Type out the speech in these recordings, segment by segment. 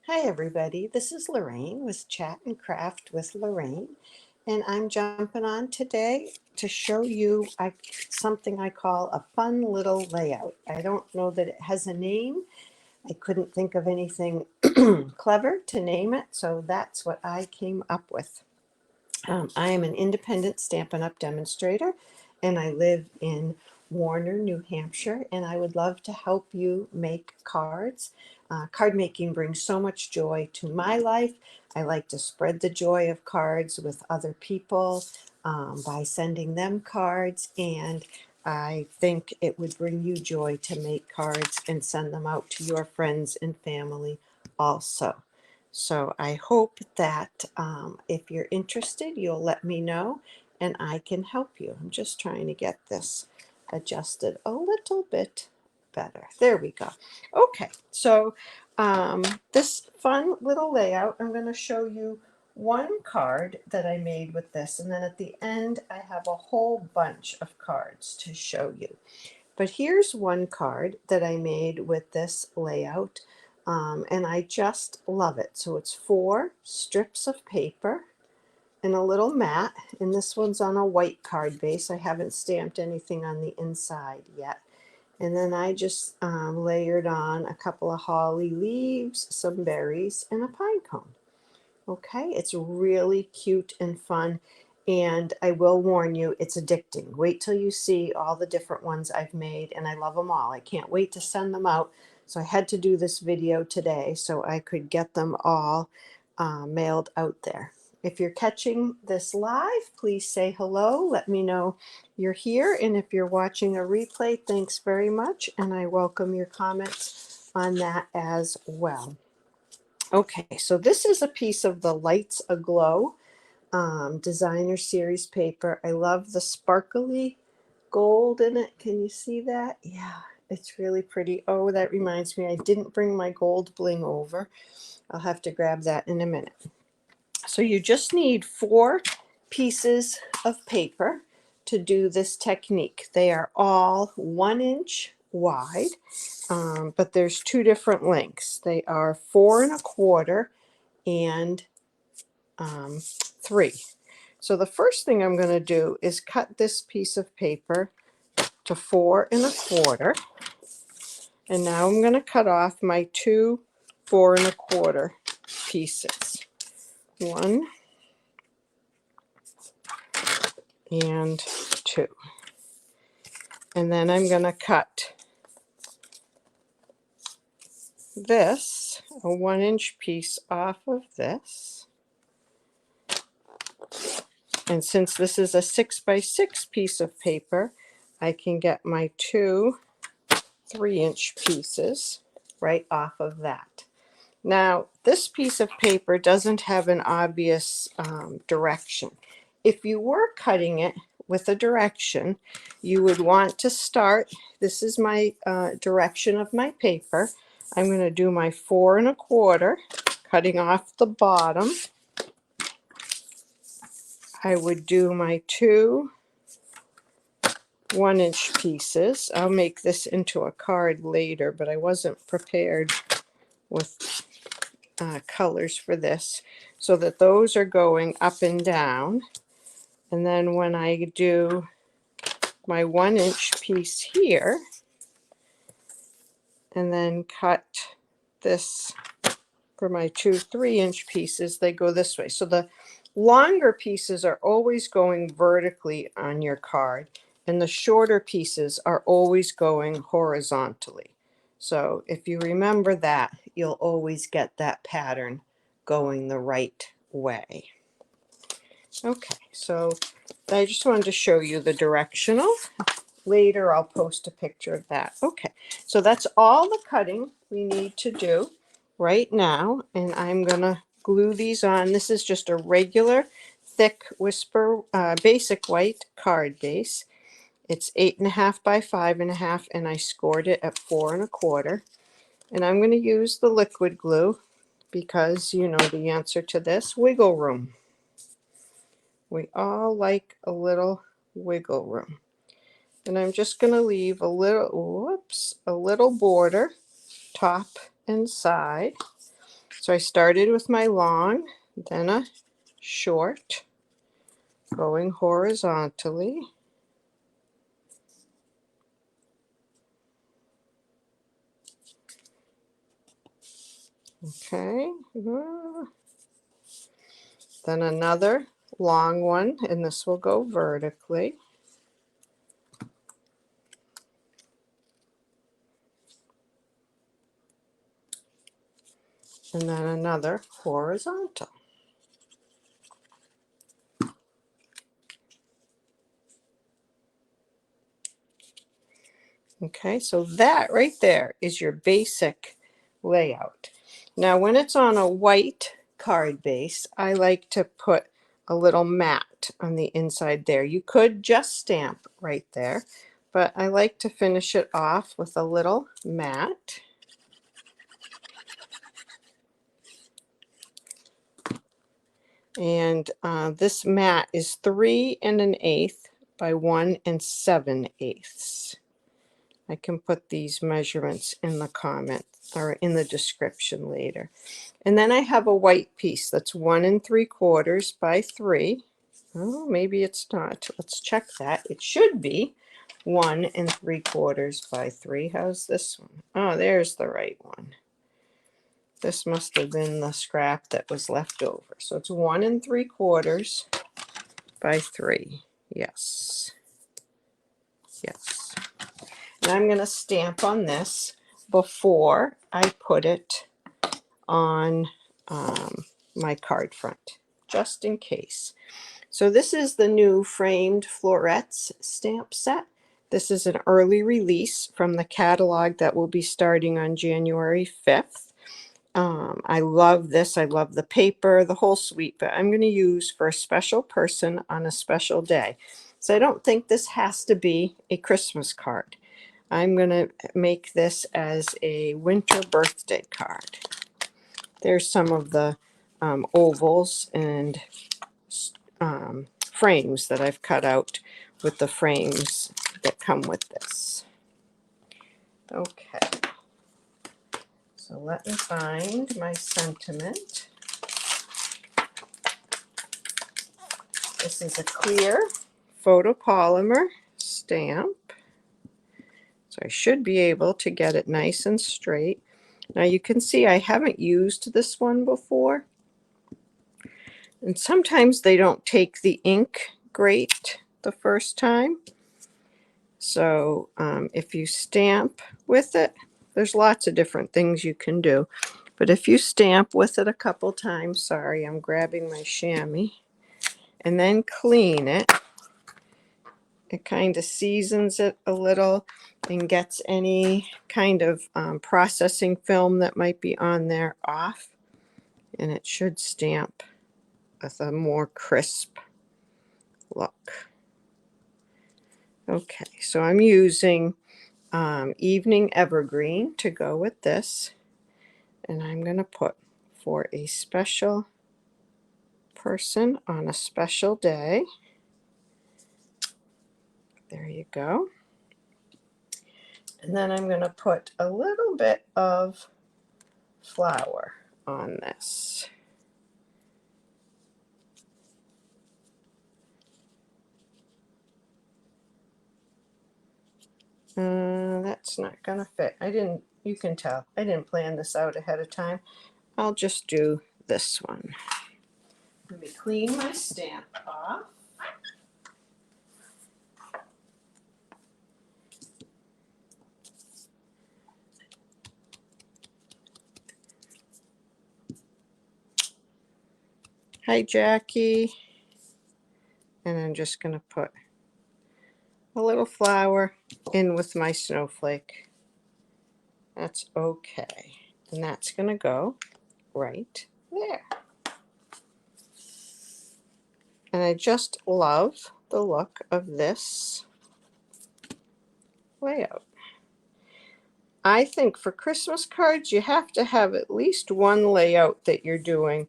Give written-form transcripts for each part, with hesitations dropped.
Hi everybody, this is Lorraine with Chat and Craft with Lorraine, and I'm jumping on today to show you something I call a fun little layout. I don't know that it has a name. I couldn't think of anything clever to name it, so that's what I came up with. I am an independent Stampin' Up! Demonstrator, and I live in Warner, New Hampshire, and I would love to help you make cards. Card making brings so much joy to my life. I like to spread the joy of cards with other people by sending them cards, and I think it would bring you joy to make cards and send them out to your friends and family also. So I hope that if you're interested, you'll let me know and I can help you. I'm just trying to get this adjusted a little bit better. There we go. Okay, so this fun little layout, I'm going to show you one card that I made with this, and then at the end I have a whole bunch of cards to show you. But here's one card that I made with this layout, and I just love it. So it's 4 strips of paper and a little mat, and this one's on a white card base. I haven't stamped anything on the inside yet. And then I just layered on a couple of holly leaves, some berries, and a pine cone. Okay, it's really cute and fun. And I will warn you, it's addicting. Wait till you see all the different ones I've made, and I love them all. I can't wait to send them out. So I had to do this video today so I could get them all mailed out there. If you're catching this live, please say hello. Let me know you're here. And if you're watching a replay, thanks very much. And I welcome your comments on that as well. Okay, so this is a piece of the Lights Aglow designer series paper. I love the sparkly gold in it. Can you see that? Yeah, it's really pretty. Oh, that reminds me, I didn't bring my gold bling over. I'll have to grab that in a minute. So you just need 4 pieces of paper to do this technique. They are all 1 inch wide, but there's 2 different lengths. They are 4 1/4 and 3. So the first thing I'm going to do is cut this piece of paper to 4 1/4, and now I'm going to cut off my 2 4 1/4 pieces. 1 and 2. And then I'm going to cut this, a 1 inch piece off of this. And since this is a 6 by 6 piece of paper, I can get my 2 3 inch pieces right off of that. Now, this piece of paper doesn't have an obvious direction. If you were cutting it with a direction, you would want to start, this is my direction of my paper. I'm going to do my 4 1/4, cutting off the bottom. I would do my 2 1 inch pieces. I'll make this into a card later, but I wasn't prepared with colors for this, so that those are going up and down. And then when I do my 1 inch piece here, and then cut this for my 2 3 inch pieces, they go this way. So the longer pieces are always going vertically on your card, and the shorter pieces are always going horizontally. So if you remember that, you'll always get that pattern going the right way. Okay, so I just wanted to show you the directional. Later I'll post a picture of that. Okay, so that's all the cutting we need to do right now, and I'm gonna glue these on. This is just a regular thick Whisper basic white card base. It's 8.5 by 5.5, and I scored it at 4 1/4. And I'm going to use the liquid glue because you know the answer to this: wiggle room. We all like a little wiggle room. And I'm just going to leave a little, a little border, top and side. So I started with my long, then a short, going horizontally. Okay. Then another long one, and this will go vertically. And then another horizontal. Okay, so that right there is your basic layout. Now, when it's on a white card base, I like to put a little mat on the inside there. You could just stamp right there, but I like to finish it off with a little mat. And this mat is 3 1/8 by 1 7/8. I can put these measurements in the comment or in the description later. And then I have a white piece that's 1 3/4 by 3. Oh, maybe it's not. Let's check that. It should be 1 3/4 by 3. How's this one? Oh, there's the right one. This must have been the scrap that was left over. So it's 1 3/4 by 3. Yes. Yes. And I'm going to stamp on this before I put it on my card front, just in case. So this is the new framed florets stamp set. This is an early release from the catalog that will be starting on January 5th. I love this. I love the paper, the whole suite, but I'm going to use for a special person on a special day. So I don't think this has to be a Christmas card. I'm going to make this as a winter birthday card. There's some of the ovals and frames that I've cut out with the frames that come with this. Okay. So let me find my sentiment. This is a clear photopolymer stamp. So I should be able to get it nice and straight. Now you can see I haven't used this one before. And sometimes they don't take the ink great the first time. So if you stamp with it, there's lots of different things you can do. But if you stamp with it a couple times, sorry, I'm grabbing my chamois, and then clean it, it kind of seasons it a little and gets any kind of processing film that might be on there off. And it should stamp with a more crisp look. Okay, so I'm using Evening Evergreen to go with this. And I'm going to put for a special person on a special day. There you go. And then I'm going to put a little bit of flour on this. That's not going to fit. You can tell, I didn't plan this out ahead of time. I'll just do this one. Let me clean my stamp off. Hi, Jackie. And I'm just going to put a little flour in with my snowflake. That's okay. And that's going to go right there. And I just love the look of this layout. I think for Christmas cards, you have to have at least one layout that you're doing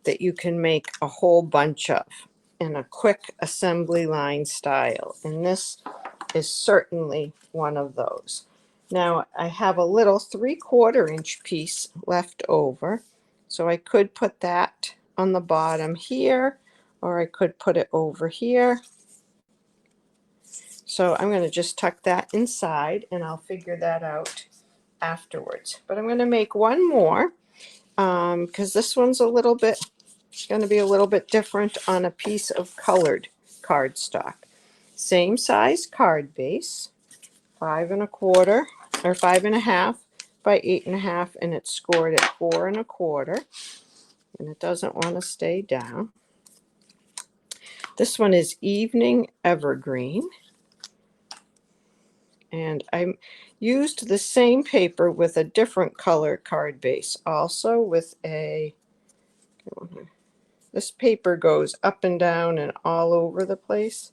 that you can make a whole bunch of in a quick assembly line style. And this is certainly one of those. Now I have a little 3/4 inch piece left over. So I could put that on the bottom here, or I could put it over here. So I'm going to just tuck that inside, and I'll figure that out afterwards. But I'm going to make one more because this one's going to be a little bit different on a piece of colored cardstock. Same size card base, 5 1/4 or 5 1/2 by 8 1/2, and it's scored at 4 1/4, and it doesn't want to stay down. This one is Evening Evergreen, and I used the same paper with a different color card base, also with this paper goes up and down and all over the place.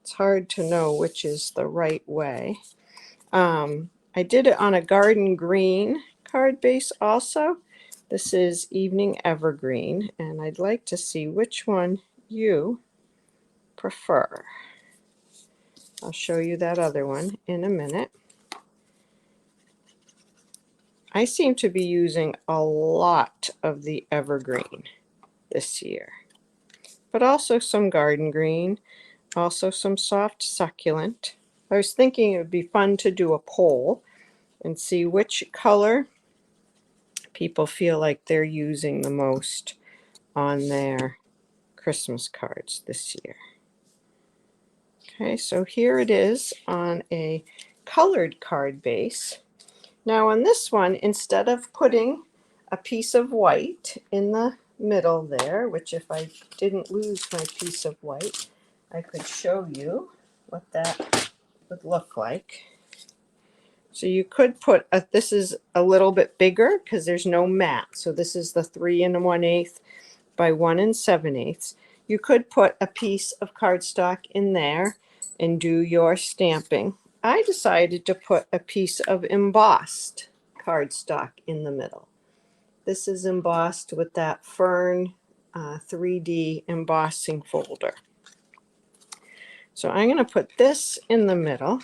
It's hard to know which is the right way. I did it on a garden green card base also. This is Evening Evergreen, and I'd like to see which one you prefer. I'll show you that other one in a minute. I seem to be using a lot of the evergreen this year, but also some garden green, also some soft succulent. I was thinking it would be fun to do a poll and see which color people feel like they're using the most on their Christmas cards this year. Okay, so here it is on a colored card base. Now on this one, instead of putting a piece of white in the middle there, which if I didn't lose my piece of white, I could show you what that would look like. So you could put, this is a little bit bigger because there's no mat. So this is the 3 1/8 by 1 7/8. You could put a piece of cardstock in there and do your stamping. I decided to put a piece of embossed cardstock in the middle. This is embossed with that Fern 3D embossing folder. So I'm going to put this in the middle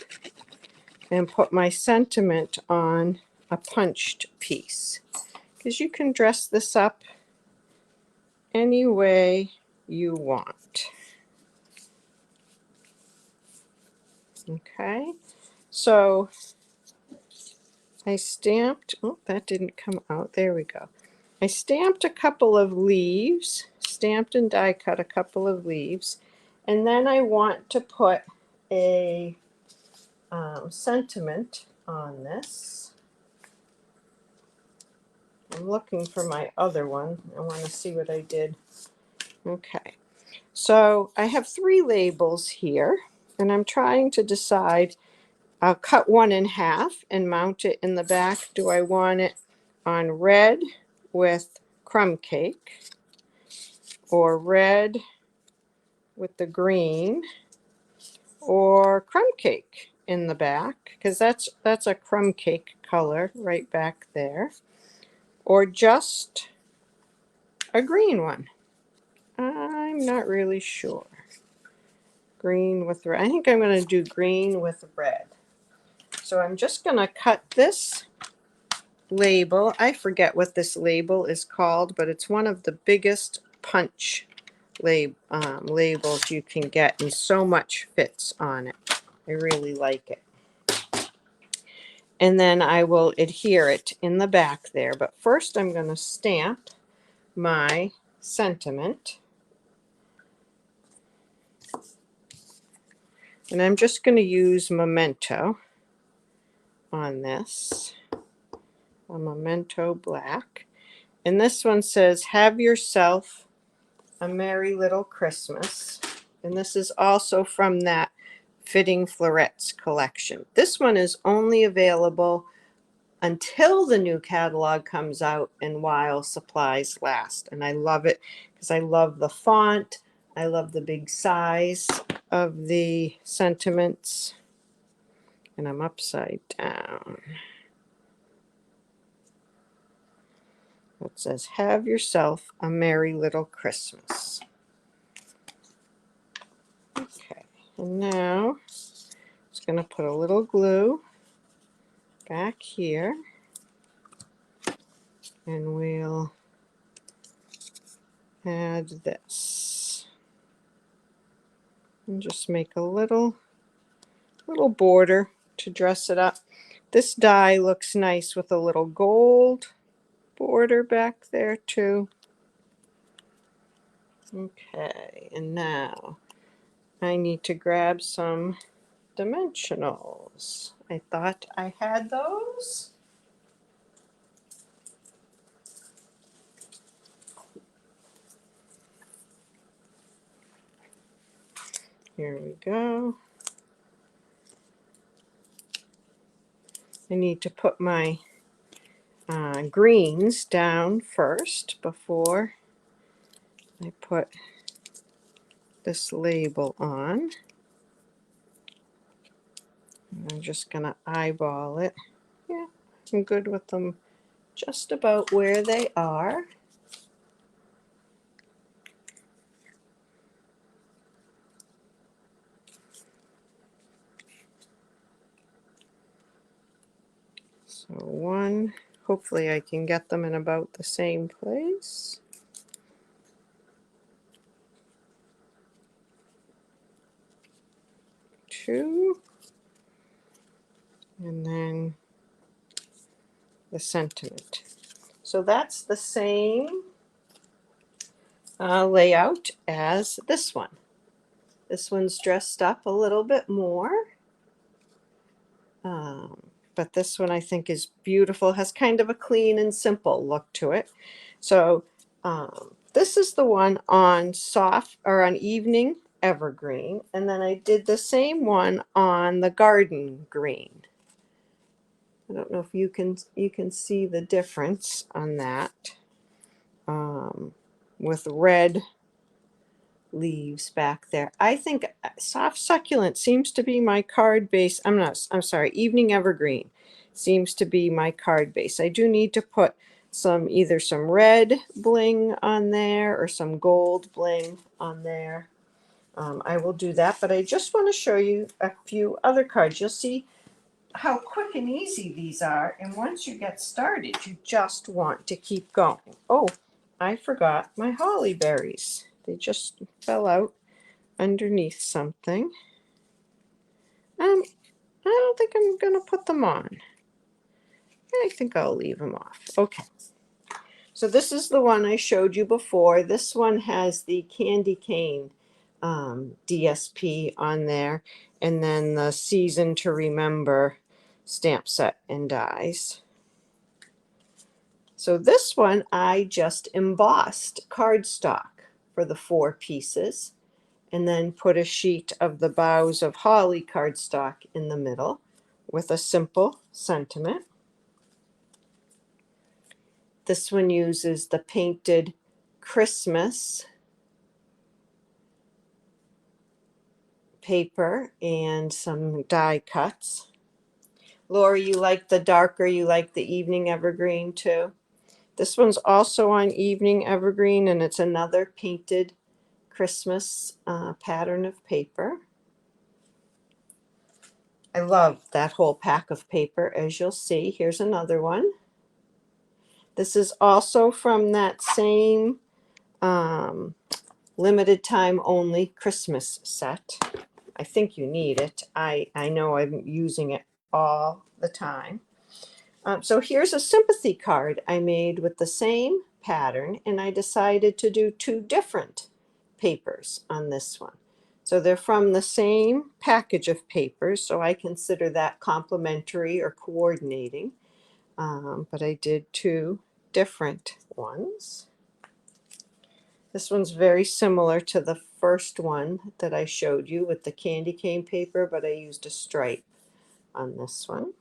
and put my sentiment on a punched piece, because you can dress this up any way you want. Okay, so I stamped, oh, that didn't come out, there we go. I stamped a couple of leaves, stamped and die cut a couple of leaves, and then I want to put a sentiment on this. I'm looking for my other one. I want to see what I did. Okay, so I have 3 labels here, and I'm trying to decide. I'll cut one in half and mount it in the back. Do I want it on red with crumb cake, or red with the green, or crumb cake in the back? Because that's a crumb cake color right back there. Or just a green one. I'm not really sure. Green with red. I think I'm going to do green with red. So I'm just going to cut this label. I forget what this label is called, but it's one of the biggest punch labels you can get, and so much fits on it. I really like it. And then I will adhere it in the back there. But first I'm going to stamp my sentiment. And I'm just going to use Memento on this. A Memento black. And this one says, "Have yourself a merry little Christmas." And this is also from that Fitting Florets collection. This one is only available until the new catalog comes out and while supplies last. And I love it because I love the font. I love the big size of the sentiments. And I'm upside down. It says, "Have yourself a merry little Christmas." Okay, and now I'm just going to put a little glue back here, and we'll add this. And just make a little border to dress it up. This die looks nice with a little gold border back there too. Okay, and now I need to grab some dimensionals. I thought I had those. Here we go. I need to put my greens down first before I put this label on. And I'm just going to eyeball it. Yeah, I'm good with them just about where they are. So one, hopefully I can get them in about the same place. Two, and then the sentiment. So that's the same layout as this one. This one's dressed up a little bit more. But this one I think is beautiful, has kind of a clean and simple look to it. So this is the one on soft or on evening evergreen, and then I did the same one on the garden green. I don't know if you can see the difference on that with red leaves back there. I think soft succulent seems to be my card base. I'm sorry, evening evergreen seems to be my card base. I do need to put either some red bling on there or some gold bling on there. I will do that, but I just want to show you a few other cards. You'll see how quick and easy these are, and once you get started, you just want to keep going. Oh, I forgot my holly berries. They just fell out underneath something. I don't think I'm going to put them on. I think I'll leave them off. Okay. So this is the one I showed you before. This one has the candy cane DSP on there, and then the Season to Remember stamp set and dies. So this one I just embossed cardstock for the 4 pieces, and then put a sheet of the Boughs of Holly cardstock in the middle with a simple sentiment. This one uses the painted Christmas paper and some die cuts. Lori, you like the darker, you like the evening evergreen too? This one's also on evening evergreen, and it's another painted Christmas pattern of paper. I love that whole pack of paper, as you'll see. Here's another one. This is also from that same limited time only Christmas set. I think you need it. I know I'm using it all the time. So here's a sympathy card I made with the same pattern, and I decided to do 2 different papers on this one. So they're from the same package of papers, so I consider that complementary or coordinating. But I did 2 different ones. This one's very similar to the first one that I showed you with the candy cane paper, but I used a stripe on this one.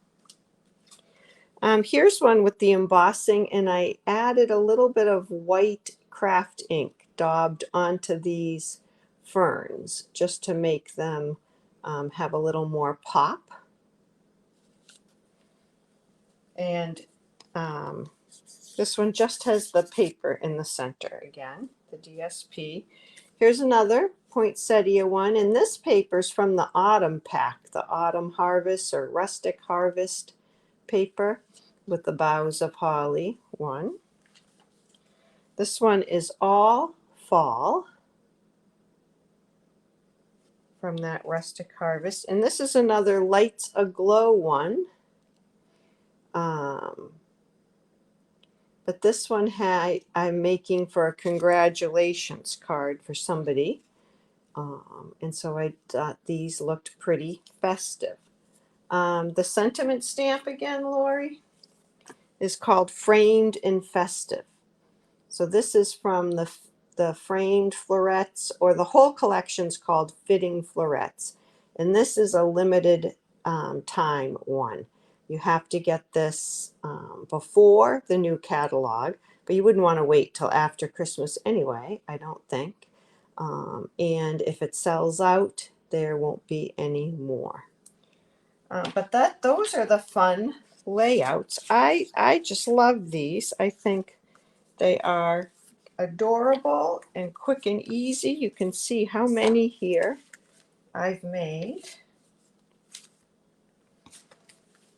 Here's one with the embossing, and I added a little bit of white craft ink daubed onto these ferns just to make them have a little more pop. And this one just has the paper in the center again, the DSP. Here's another poinsettia one, and this paper's from the autumn pack, the autumn harvest or rustic harvest paper with the Boughs of Holly one. This one is all fall from that rustic harvest. And this is another Lights Aglow one. But this one I'm making for a congratulations card for somebody. And so I thought these looked pretty festive. The sentiment stamp again, Lori, is called Framed and Festive. So this is from the framed florets, or the whole collection's called Fitting Florets. And this is a limited time one. You have to get this before the new catalog, but you wouldn't want to wait till after Christmas anyway, I don't think. And if it sells out, there won't be any more. But those are the fun layouts. I just love these. I think they are adorable and quick and easy. You can see how many here I've made.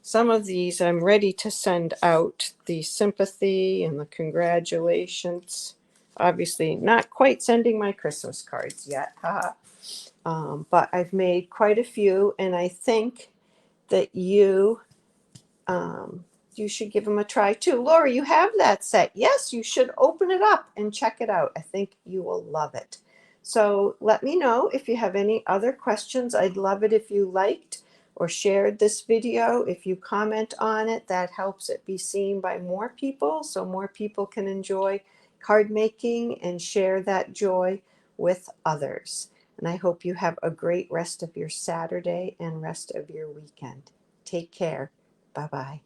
Some of these I'm ready to send out, the sympathy and the congratulations. Obviously not quite sending my Christmas cards yet, but I've made quite a few, and I think that you should give them a try too. Lori, you have that set. Yes, you should open it up and check it out. I think you will love it. So let me know if you have any other questions. I'd love it if you liked or shared this video. If you comment on it, that helps it be seen by more people, so more people can enjoy card making and share that joy with others. And I hope you have a great rest of your Saturday and rest of your weekend. Take care. Bye-bye.